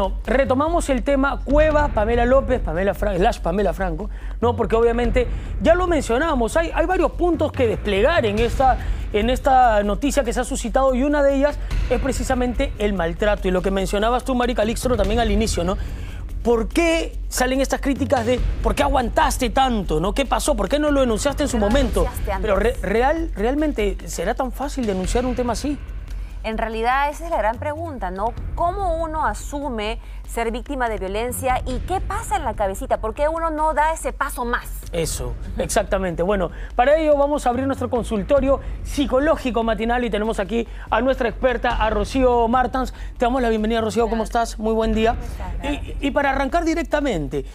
No, retomamos el tema Cueva, Pamela López, Pamela Franco, ¿no? Porque obviamente, ya lo mencionamos, hay varios puntos que desplegar en esta noticia que se ha suscitado y una de ellas es precisamente el maltrato. Y lo que mencionabas tú, Mari Calixto, también al inicio, ¿no? ¿Por qué salen estas críticas de por qué aguantaste tanto, ¿no? ¿Qué pasó? ¿Por qué no lo denunciaste en su momento? Pero ¿realmente será tan fácil denunciar un tema así? En realidad esa es la gran pregunta, ¿no? ¿Cómo uno asume ser víctima de violencia y qué pasa en la cabecita? ¿Por qué uno no da ese paso más? Eso, exactamente. Bueno, para ello vamos a abrir nuestro consultorio psicológico matinal y tenemos aquí a nuestra experta, a Rocío Martans. Te damos la bienvenida, Rocío. ¿Cómo estás? Muy buen día. Y para arrancar directamente,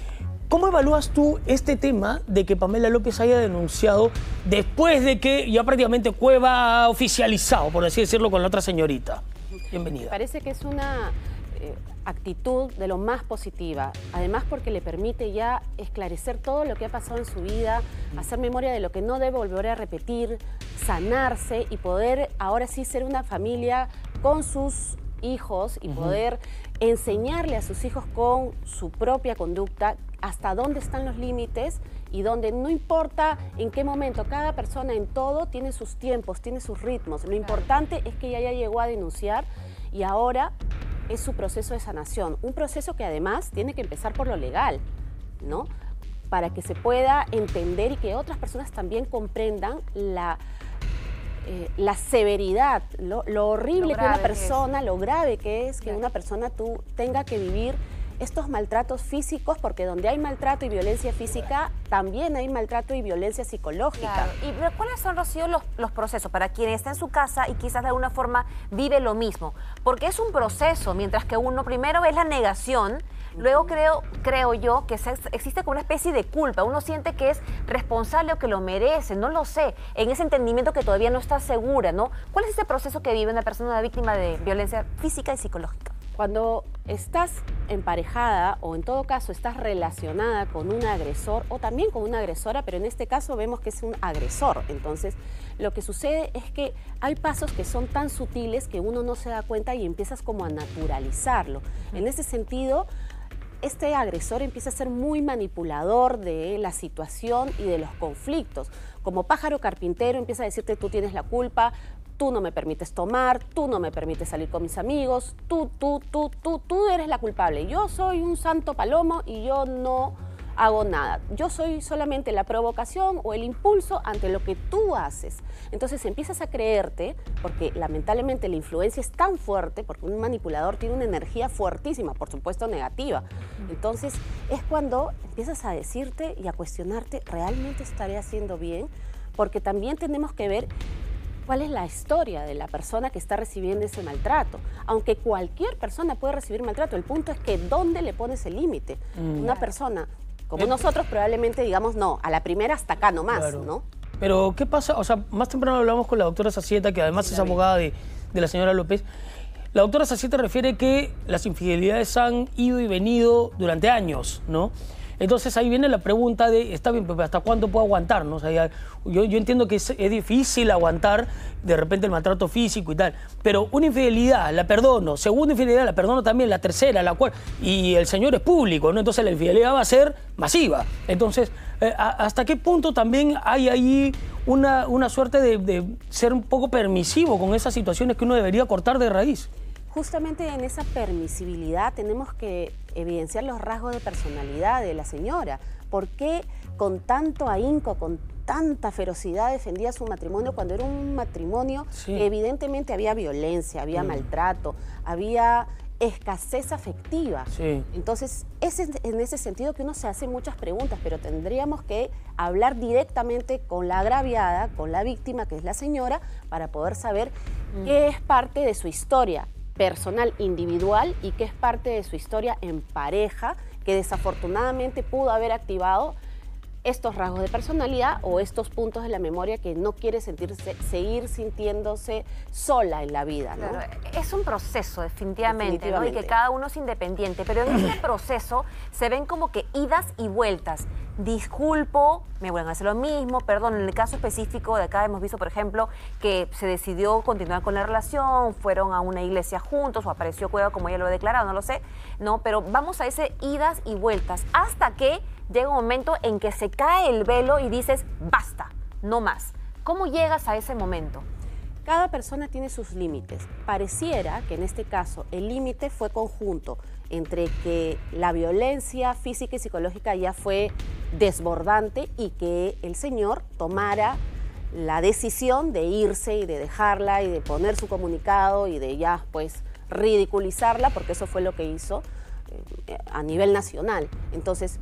¿cómo evalúas tú este tema de que Pamela López haya denunciado después de que ya prácticamente Cueva ha oficializado, por así decirlo, con la otra señorita? Bienvenida. Parece que es una actitud de lo más positiva, además porque le permite ya esclarecer todo lo que ha pasado en su vida, hacer memoria de lo que no debe volver a repetir, sanarse y poder ahora sí ser una familia con sus hijos y poder enseñarle a sus hijos con su propia conducta hasta dónde están los límites y donde no importa en qué momento, cada persona en todo tiene sus tiempos, tiene sus ritmos. Lo importante es que ella ya llegó a denunciar y ahora es su proceso de sanación. Un proceso que además tiene que empezar por lo legal, ¿no? Para que se pueda entender y que otras personas también comprendan la severidad, lo horrible que una persona, lo grave que es que una persona tenga que vivir estos maltratos físicos, porque donde hay maltrato y violencia física, también hay maltrato y violencia psicológica. Claro. ¿Y cuáles son, Rocío, los procesos para quien está en su casa y quizás de alguna forma vive lo mismo? Porque es un proceso, mientras que uno primero es la negación, luego creo yo que existe como una especie de culpa. Uno siente que es responsable o que lo merece, no lo sé, en ese entendimiento que todavía no está segura, ¿no? ¿Cuál es ese proceso que vive una persona víctima de violencia física y psicológica? Cuando estás emparejada o en todo caso estás relacionada con un agresor o también con una agresora, pero en este caso vemos que es un agresor, entonces lo que sucede es que hay pasos que son tan sutiles que uno no se da cuenta y empiezas como a naturalizarlo. En ese sentido, este agresor empieza a ser muy manipulador de la situación y de los conflictos. Como pájaro carpintero empieza a decirte tú tienes la culpa, tú no me permites tomar, tú no me permites salir con mis amigos, tú eres la culpable. Yo soy un santo palomo y yo no hago nada. Yo soy solamente la provocación o el impulso ante lo que tú haces. Entonces empiezas a creerte, porque lamentablemente la influencia es tan fuerte, porque un manipulador tiene una energía fuertísima, por supuesto negativa. Entonces es cuando empiezas a decirte y a cuestionarte, ¿realmente estaré haciendo bien? Porque también tenemos que ver cuál es la historia de la persona que está recibiendo ese maltrato. Aunque cualquier persona puede recibir maltrato, el punto es que ¿dónde le pones el límite? Una persona como nosotros probablemente digamos, no, a la primera hasta acá nomás, claro, ¿no? Pero, ¿qué pasa? O sea, más temprano hablamos con la doctora Sacieta, que además es abogada de la señora López. La doctora Sacieta refiere que las infidelidades han ido y venido durante años, ¿no? Entonces ahí viene la pregunta de, está bien, pero ¿hasta cuándo puedo aguantar? ¿No? O sea, yo entiendo que es difícil aguantar de repente el maltrato físico y tal, pero una infidelidad la perdono, segunda infidelidad la perdono también, la tercera, la cuarta, y el señor es público, ¿no? Entonces la infidelidad va a ser masiva. Entonces, ¿hasta qué punto también hay ahí una suerte de ser un poco permisivo con esas situaciones que uno debería cortar de raíz? Justamente en esa permisibilidad tenemos que evidenciar los rasgos de personalidad de la señora. ¿Por qué con tanto ahínco, con tanta ferocidad defendía su matrimonio cuando era un matrimonio que evidentemente había violencia, había maltrato, había escasez afectiva? Entonces, es en ese sentido que uno se hace muchas preguntas, pero tendríamos que hablar directamente con la agraviada, con la víctima, que es la señora, para poder saber qué es parte de su historia personal, individual, y que es parte de su historia en pareja, que desafortunadamente pudo haber activado estos rasgos de personalidad o estos puntos de la memoria que no quiere seguir sintiéndose sola en la vida, ¿no? Claro, es un proceso definitivamente, ¿no? Y que cada uno es independiente, pero en este proceso se ven como que idas y vueltas. disculpo, me vuelven a hacer lo mismo, perdón. En el caso específico de acá hemos visto, por ejemplo, que se decidió continuar con la relación, fueron a una iglesia juntos o apareció Cueva como ella lo ha declarado, no lo sé, ¿no? Pero vamos a ese idas y vueltas hasta que llega un momento en que se cae el velo y dices, basta, no más. ¿Cómo llegas a ese momento? Cada persona tiene sus límites. Pareciera que en este caso el límite fue conjunto entre que la violencia física y psicológica ya fue desbordante y que el señor tomara la decisión de irse y de dejarla y de poner su comunicado y de ya pues ridiculizarla, porque eso fue lo que hizo a nivel nacional. Entonces,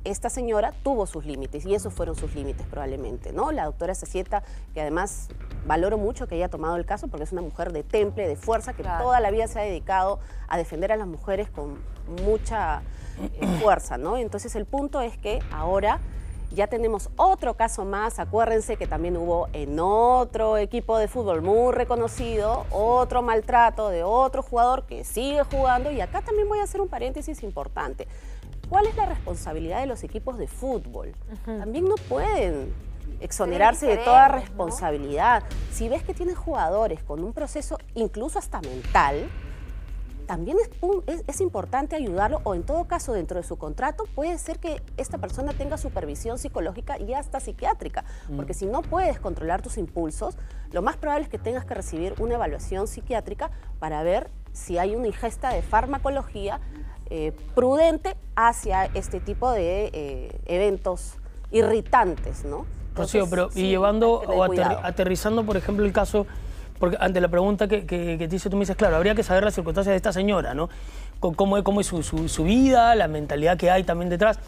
esta señora tuvo sus límites y esos fueron sus límites probablemente, ¿no? La doctora Zacieta, que además valoro mucho que haya tomado el caso porque es una mujer de temple, de fuerza, que toda la vida se ha dedicado a defender a las mujeres con mucha fuerza, ¿no? Entonces el punto es que ahora ya tenemos otro caso más. Acuérdense que también hubo en otro equipo de fútbol muy reconocido otro maltrato de otro jugador que sigue jugando, y acá también voy a hacer un paréntesis importante. ¿Cuál es la responsabilidad de los equipos de fútbol? También no pueden exonerarse de toda responsabilidad, ¿no? Si ves que tienes jugadores con un proceso incluso hasta mental, también es importante ayudarlo, o en todo caso dentro de su contrato puede ser que esta persona tenga supervisión psicológica y hasta psiquiátrica, porque si no puedes controlar tus impulsos, lo más probable es que tengas que recibir una evaluación psiquiátrica para ver si hay una ingesta de farmacología prudente hacia este tipo de eventos irritantes, ¿no? Rocío, pero sí, y llevando o cuidado. aterrizando, por ejemplo, el caso, porque ante la pregunta que te hice, tú me dices, claro, habría que saber las circunstancias de esta señora, ¿no? Cómo es su vida, la mentalidad que hay también detrás.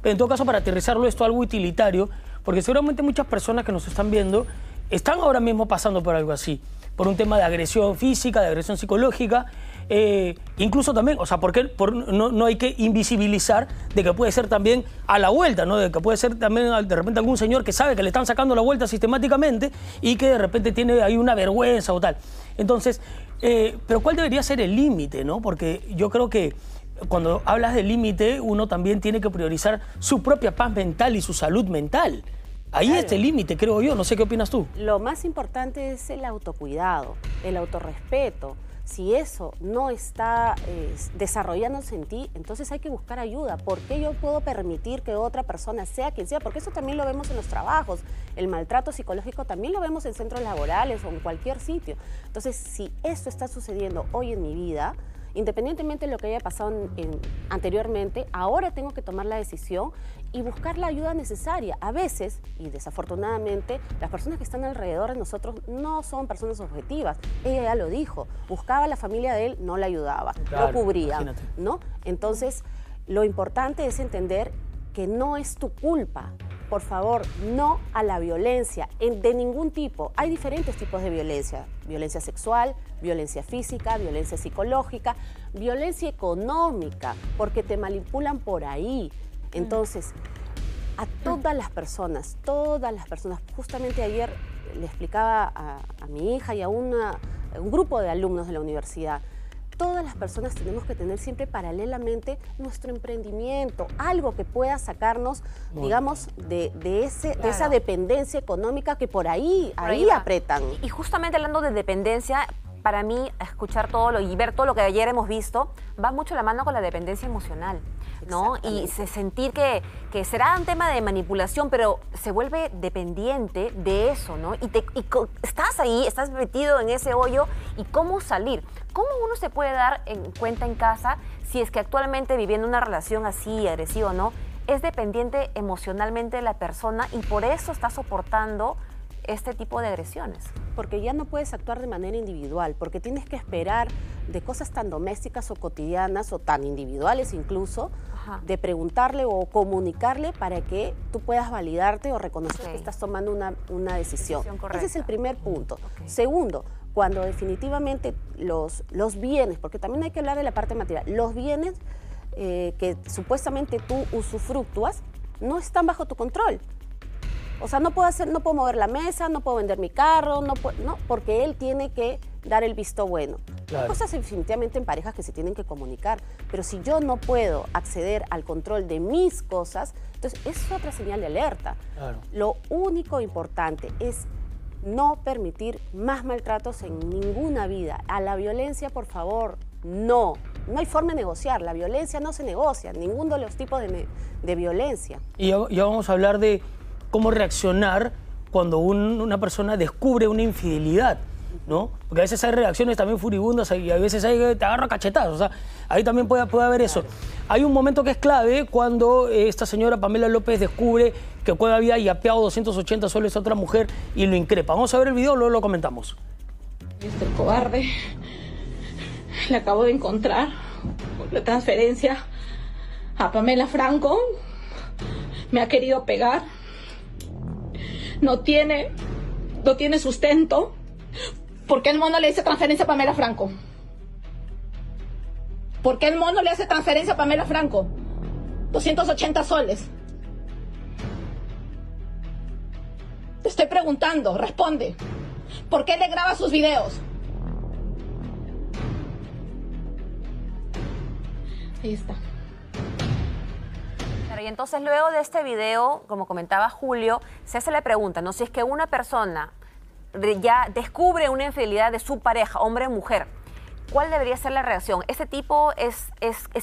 Pero en todo caso, para aterrizarlo esto a algo utilitario, porque seguramente muchas personas que nos están viendo están ahora mismo pasando por algo así, por un tema de agresión física, de agresión psicológica, incluso también, o sea, no hay que invisibilizar de que puede ser también a la vuelta, ¿no? De que puede ser también de repente algún señor que sabe que le están sacando la vuelta sistemáticamente y que de repente tiene ahí una vergüenza o tal. Entonces, pero ¿cuál debería ser el límite, no? Porque yo creo que cuando hablas de límite, uno también tiene que priorizar su propia paz mental y su salud mental. Ahí Claro. está el límite, creo yo. No sé qué opinas tú. Lo más importante es el autocuidado, el autorrespeto. Si eso no está desarrollándose en ti, entonces hay que buscar ayuda. ¿Por qué yo puedo permitir que otra persona, sea quien sea? Porque eso también lo vemos en los trabajos. El maltrato psicológico también lo vemos en centros laborales o en cualquier sitio. Entonces, si esto está sucediendo hoy en mi vida, independientemente de lo que haya pasado anteriormente, ahora tengo que tomar la decisión y buscar la ayuda necesaria. A veces, y desafortunadamente, las personas que están alrededor de nosotros no son personas objetivas. Ella ya lo dijo, buscaba a la familia de él, no la ayudaba, Claro, no cubría, imagínate. ¿no? Entonces, lo importante es entender que no es tu culpa. Por favor, no a la violencia de ningún tipo. Hay diferentes tipos de violencia. Violencia sexual, violencia física, violencia psicológica, violencia económica, porque te manipulan por ahí. Entonces, a todas las personas, justamente ayer le explicaba a mi hija y a un grupo de alumnos de la universidad, todas las personas tenemos que tener siempre paralelamente nuestro emprendimiento, algo que pueda sacarnos, digamos, de esa dependencia económica que por ahí va. apretan. Y justamente hablando de dependencia, para mí, escuchar todo y ver todo lo que ayer hemos visto, va mucho la mano con la dependencia emocional, ¿no? Y sentir que será un tema de manipulación, pero se vuelve dependiente de eso, ¿no? Y estás ahí, estás metido en ese hoyo, ¿y cómo salir? ¿Cómo uno se puede dar cuenta en casa si es que actualmente viviendo una relación así, agresiva o no, es dependiente emocionalmente de la persona y por eso está soportando este tipo de agresiones? Porque ya no puedes actuar de manera individual, porque tienes que esperar de cosas tan domésticas o cotidianas o tan individuales incluso, de preguntarle o comunicarle para que tú puedas validarte o reconocer que estás tomando una decisión. Ese es el primer punto. Segundo, cuando definitivamente los bienes, porque también hay que hablar de la parte material, los bienes que supuestamente tú usufructúas no están bajo tu control. O sea, no puedo mover la mesa, no puedo vender mi carro, no, porque él tiene que dar el visto bueno. Claro. Hay cosas definitivamente en parejas que se tienen que comunicar, pero si yo no puedo acceder al control de mis cosas, entonces es otra señal de alerta. Claro. Lo único importante es no permitir más maltratos en ninguna vida. A la violencia, por favor, no. No hay forma de negociar. La violencia no se negocia, ninguno de los tipos de violencia. Y ya vamos a hablar de cómo reaccionar cuando una persona descubre una infidelidad, ¿no? Porque a veces hay reacciones también furibundas y a veces hay que te agarra cachetazos, o sea, ahí también puede haber eso. Hay un momento que es clave cuando esta señora Pamela López descubre que Cueva había yapeado 280 soles a otra mujer y lo increpa. Vamos a ver el video, luego lo comentamos. El cobarde le acabo de encontrar la transferencia a Pamela Franco, me ha querido pegar, no tiene sustento. ¿Por qué el mono le hace transferencia a Pamela Franco? ¿Por qué el mono le hace transferencia a Pamela Franco? 280 soles. Te estoy preguntando, responde. ¿Por qué le graba sus videos? Ahí está. Claro, y entonces luego de este video, como comentaba Julio, se hace la pregunta, ¿no? Si es que una persona ya descubre una infidelidad de su pareja, hombre o mujer, ¿cuál debería ser la reacción? ¿Ese tipo es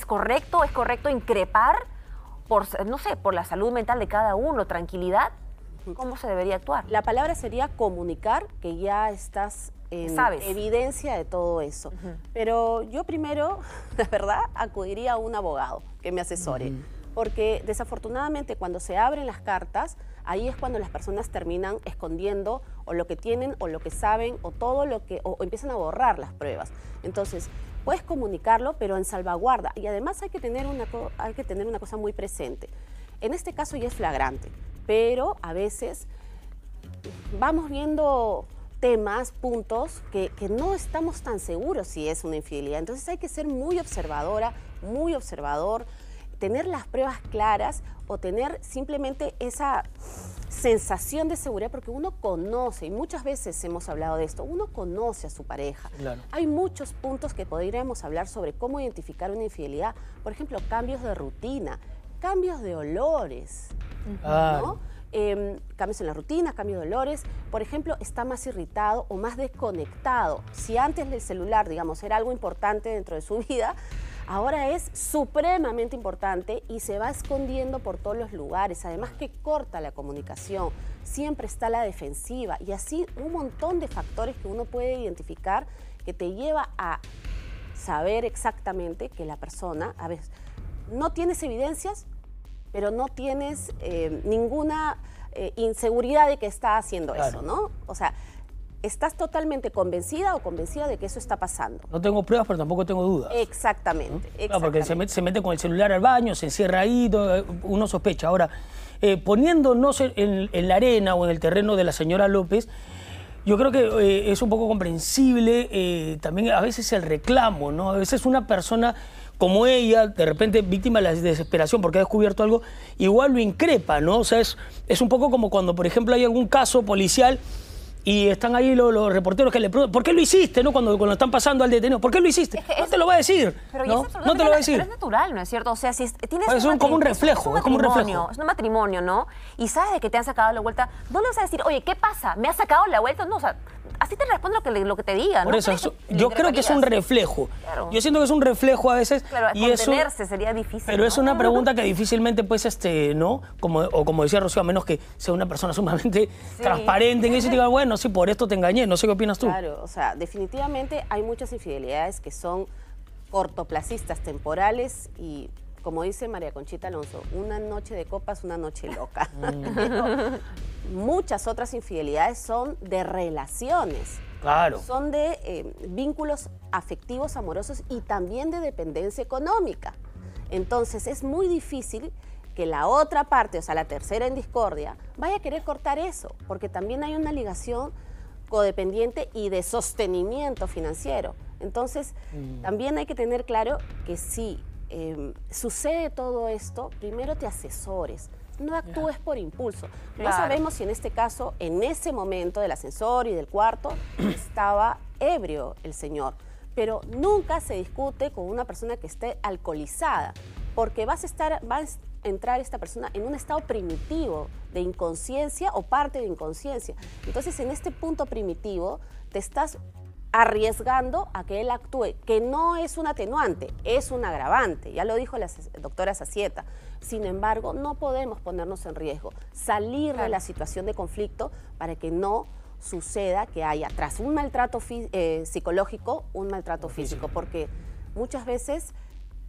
correcto? ¿Es correcto increpar por, no sé, por la salud mental de cada uno, tranquilidad? ¿Cómo se debería actuar? La palabra sería comunicar que ya estás en evidencia de todo eso. Pero yo primero, la verdad, acudiría a un abogado que me asesore. Porque desafortunadamente cuando se abren las cartas, ahí es cuando las personas terminan escondiendo o lo que tienen o lo que saben o todo lo que, o empiezan a borrar las pruebas. Entonces, puedes comunicarlo, pero en salvaguarda. Y además hay que tener una cosa muy presente. En este caso ya es flagrante, pero a veces vamos viendo temas, puntos que no estamos tan seguros si es una infidelidad. Entonces hay que ser muy observadora, muy observador, tener las pruebas claras o tener simplemente esa sensación de seguridad, porque uno conoce, y muchas veces hemos hablado de esto, uno conoce a su pareja. Claro. Hay muchos puntos que podríamos hablar sobre cómo identificar una infidelidad. Por ejemplo, cambios de rutina, cambios de olores, ¿no? Cambios en la rutina, cambios de olores. Por ejemplo, está más irritado o más desconectado. Si antes del celular, digamos, era algo importante dentro de su vida, ahora es supremamente importante y se va escondiendo por todos los lugares. Además que corta la comunicación, siempre está a la defensiva y así un montón de factores que uno puede identificar que te lleva a saber exactamente que la persona, a veces, no tienes evidencias, pero no tienes ninguna inseguridad de que está haciendo eso, ¿no? O sea, estás totalmente convencida o convencida de que eso está pasando. No tengo pruebas, pero tampoco tengo dudas. Exactamente. Claro, porque se mete con el celular al baño, se encierra ahí, uno sospecha. Ahora, poniéndonos en la arena o en el terreno de la señora López, yo creo que es un poco comprensible también a veces el reclamo, ¿no? A veces una persona como ella, de repente víctima de la desesperación porque ha descubierto algo, igual lo increpa, ¿no? O sea, es un poco como cuando, por ejemplo, hay algún caso policial y están ahí los reporteros que le preguntan, ¿por qué lo hiciste? ¿No? Cuando están pasando al detenido, ¿por qué lo hiciste? No te lo va a decir, pero ¿no? No te lo va a decir. Pero es natural, ¿no es cierto? O sea, si tienes es como un reflejo, es un matrimonio, ¿no? Y sabes de que te han sacado la vuelta, no le vas a decir, oye, ¿qué pasa? ¿Me has sacado la vuelta? No, o sea, así te responde lo que te diga, ¿no? Por eso, yo creo que es un reflejo. Claro. Yo siento que es un reflejo a veces. Claro, y contenerse sería difícil. Pero ¿no? es una pregunta que difícilmente, pues, ¿no? Como decía Rocío, a menos que sea una persona sumamente transparente en eso y diga, bueno, sí, por esto te engañé. No sé qué opinas tú. Claro, o sea, definitivamente hay muchas infidelidades que son cortoplacistas, temporales y, como dice María Conchita Alonso, una noche de copas, una noche loca. Pero muchas otras infidelidades son de relaciones. Claro. Son de vínculos afectivos, amorosos y también de dependencia económica. Entonces es muy difícil que la otra parte, o sea, la tercera en discordia, vaya a querer cortar eso, porque también hay una ligación codependiente y de sostenimiento financiero. Entonces, también hay que tener claro que si sucede todo esto, primero te asesores. no actúes por impulso. No Claro. sabemos si en este caso, en ese momento del ascensor y del cuarto, estaba ebrio el señor. Pero nunca se discute con una persona que esté alcoholizada, porque va a entrar esta persona en un estado primitivo de inconsciencia o parte de inconsciencia. Entonces, en este punto primitivo, te estás arriesgando a que él actúe, que no es un atenuante, es un agravante, ya lo dijo la doctora Zazieta. Sin embargo, no podemos ponernos en riesgo, salir de la situación de conflicto para que no suceda que haya tras un maltrato psicológico, un maltrato físico, porque muchas veces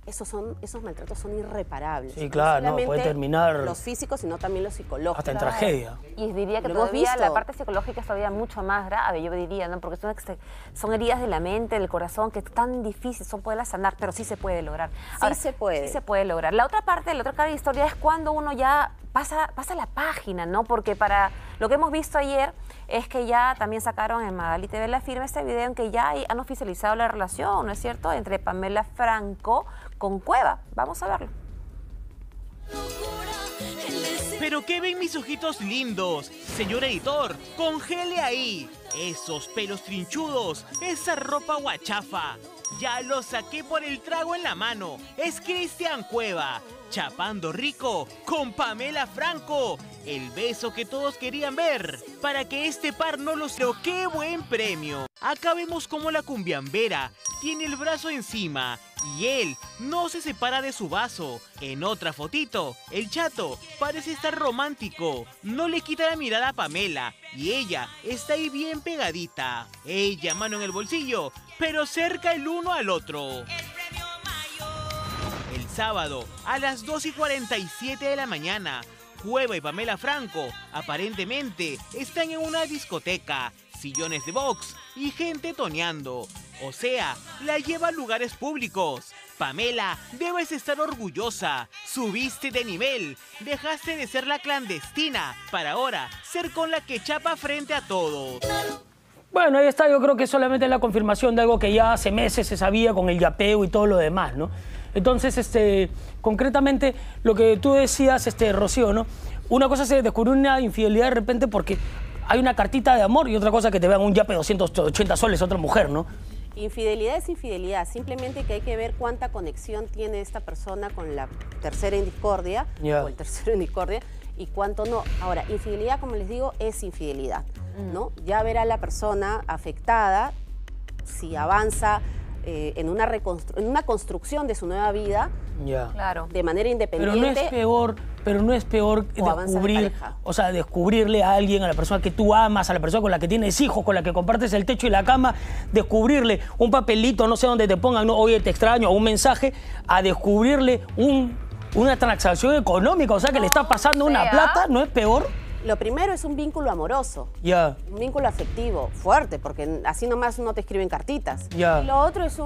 esos maltratos son irreparables. Sí, claro, no, puede solamente terminar los físicos, sino también los psicológicos. hasta en tragedia. Y diría que Lo hemos todavía la visto. parte psicológica es todavía mucho más grave, yo diría, ¿no? Porque son heridas de la mente, del corazón, que es tan difícil son poderlas sanar, pero sí se puede lograr. Sí se puede. Sí se puede lograr. La otra parte, la otra cara de historia es cuando uno ya pasa la página, ¿no? Porque para lo que hemos visto ayer es que ya también sacaron en Magali TV La Firme este video en que ya han oficializado la relación, ¿no es cierto?, entre Pamela Franco con Cueva. Vamos a verlo. Pero ¿qué ven mis ojitos lindos? Señor editor, congele ahí. Esos pelos trinchudos, esa ropa guachafa. Ya lo saqué por el trago en la mano. Es Cristian Cueva, chapando rico con Pamela Franco. El beso que todos querían ver, para que este par no los... Pero ¡qué buen premio! Acá vemos cómo la cumbiambera tiene el brazo encima y él no se separa de su vaso. En otra fotito, el chato parece estar romántico. No le quita la mirada a Pamela y ella está ahí bien pegadita. Ella mano en el bolsillo, pero cerca el uno al otro. El sábado, a las 2:47 de la mañana, Cueva y Pamela Franco aparentemente están en una discoteca, sillones de box y gente toneando. O sea, la lleva a lugares públicos. Pamela, debes estar orgullosa. Subiste de nivel. Dejaste de ser la clandestina para ahora ser con la que chapa frente a todos. Bueno, ahí está, yo creo que solamente es la confirmación de algo que ya hace meses se sabía con el yapeo y todo lo demás, ¿no? Entonces, concretamente, lo que tú decías, Rocío, ¿no? Una cosa es descubrir una infidelidad de repente porque hay una cartita de amor y otra cosa que te vean un yape de 280 soles a otra mujer, ¿no? Infidelidad es infidelidad, simplemente que hay que ver cuánta conexión tiene esta persona con la tercera en discordia, o el tercero en discordia, y cuánto no. Ahora, infidelidad, como les digo, es infidelidad, ¿no? Ya verá la persona afectada si avanza en una construcción de su nueva vida, Claro. de manera independiente. Pero no es peor O avanza de pareja. o sea, descubrirle a alguien, a la persona que tú amas, a la persona con la que tienes hijos, con la que compartes el techo y la cama, descubrirle un papelito, no sé dónde te pongan, no, oye, te extraño, o un mensaje, a descubrirle una transacción económica, o sea, que le está pasando una plata, ¿no es peor? Lo primero es un vínculo amoroso, un vínculo afectivo fuerte, porque así nomás no te escriben cartitas. Y lo otro es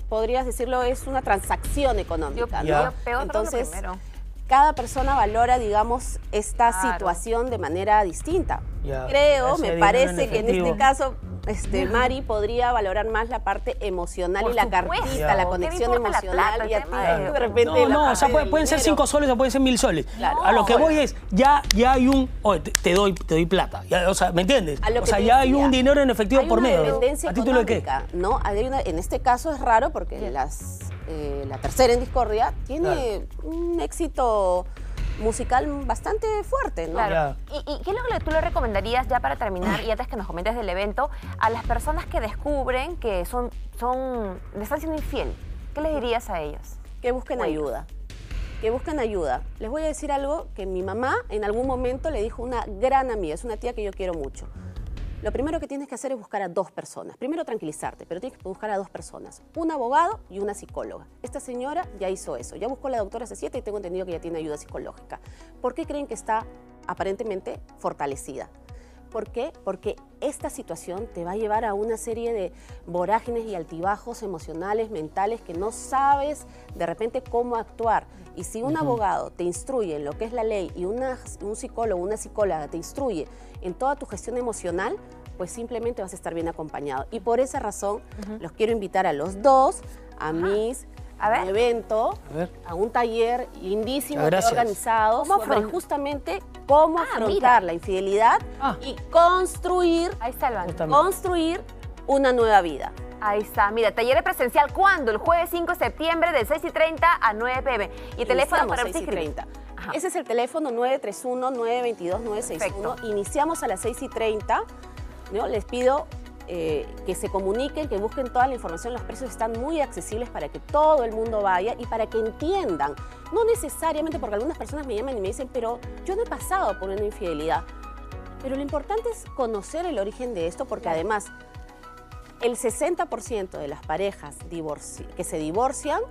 podrías decirlo, es una transacción económica, ¿no? Peor, entonces, pero lo primero. cada persona valora, digamos, esta situación de manera distinta. Creo, me parece que en este caso, Mari podría valorar más la parte emocional y la cartita, la conexión emocional. Y a ti, de repente, o sea, pueden ser 5 soles o pueden ser 1000 soles. Claro. A lo que voy es, ya hay un, oye, te doy plata. Ya, o sea, ¿me entiendes? O sea, ya hay un dinero en efectivo por medio. Hay una dependencia ¿A título de qué? ¿No? En este caso es raro porque la tercera en discordia tiene un éxito musical bastante fuerte, ¿no? Claro. ¿Y qué es lo que tú le recomendarías, ya para terminar, y antes que nos comentes del evento, a las personas que descubren que le están siendo infiel? ¿Qué les dirías a ellos? Que busquen ayuda. Que busquen ayuda. Les voy a decir algo que mi mamá en algún momento le dijo a una gran amiga, es una tía que yo quiero mucho. Lo primero que tienes que hacer es buscar a 2 personas. Primero tranquilizarte, pero tienes que buscar a 2 personas. Un abogado y una psicóloga. Esta señora ya hizo eso. Ya buscó a la doctora Zazieta y tengo entendido que ya tiene ayuda psicológica. ¿Por qué creen que está aparentemente fortalecida? ¿Por qué? Porque esta situación te va a llevar a una serie de vorágines y altibajos emocionales, mentales, que no sabes de repente cómo actuar. Y si un abogado te instruye en lo que es la ley y un psicólogo o una psicóloga te instruye en toda tu gestión emocional, pues simplemente vas a estar bien acompañado. Y por esa razón los quiero invitar a los dos, a A ver. un evento, A ver. a un taller lindísimo que he Gracias. organizado ¿Cómo sobre justamente cómo afrontar mira. la infidelidad Ah. y construir Ahí está el banco. Justamente. construir una nueva vida. Ahí está, mira, taller presencial, ¿cuándo? El jueves 5 de septiembre de 6:30 a 9 p.m. Y teléfono para Iniciamos 6:30. Ajá. Ese es el teléfono 931-922-961. Perfecto. Iniciamos a las 6:30. ¿No? Les pido que se comuniquen, que busquen toda la información. Los precios están muy accesibles para que todo el mundo vaya y para que entiendan. No necesariamente, porque algunas personas me llaman y me dicen, pero yo no he pasado por una infidelidad. Pero lo importante es conocer el origen de esto, porque además el 60% de las parejas que se divorcian,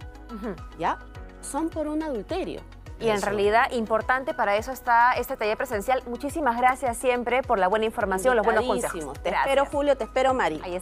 ¿ya? Son por un adulterio. Y en realidad, importante, para eso está este taller presencial. Muchísimas gracias siempre por la buena información, los buenos consejos. Invitadísimos. Te Gracias. espero, Julio, te espero, Mari. Ahí está.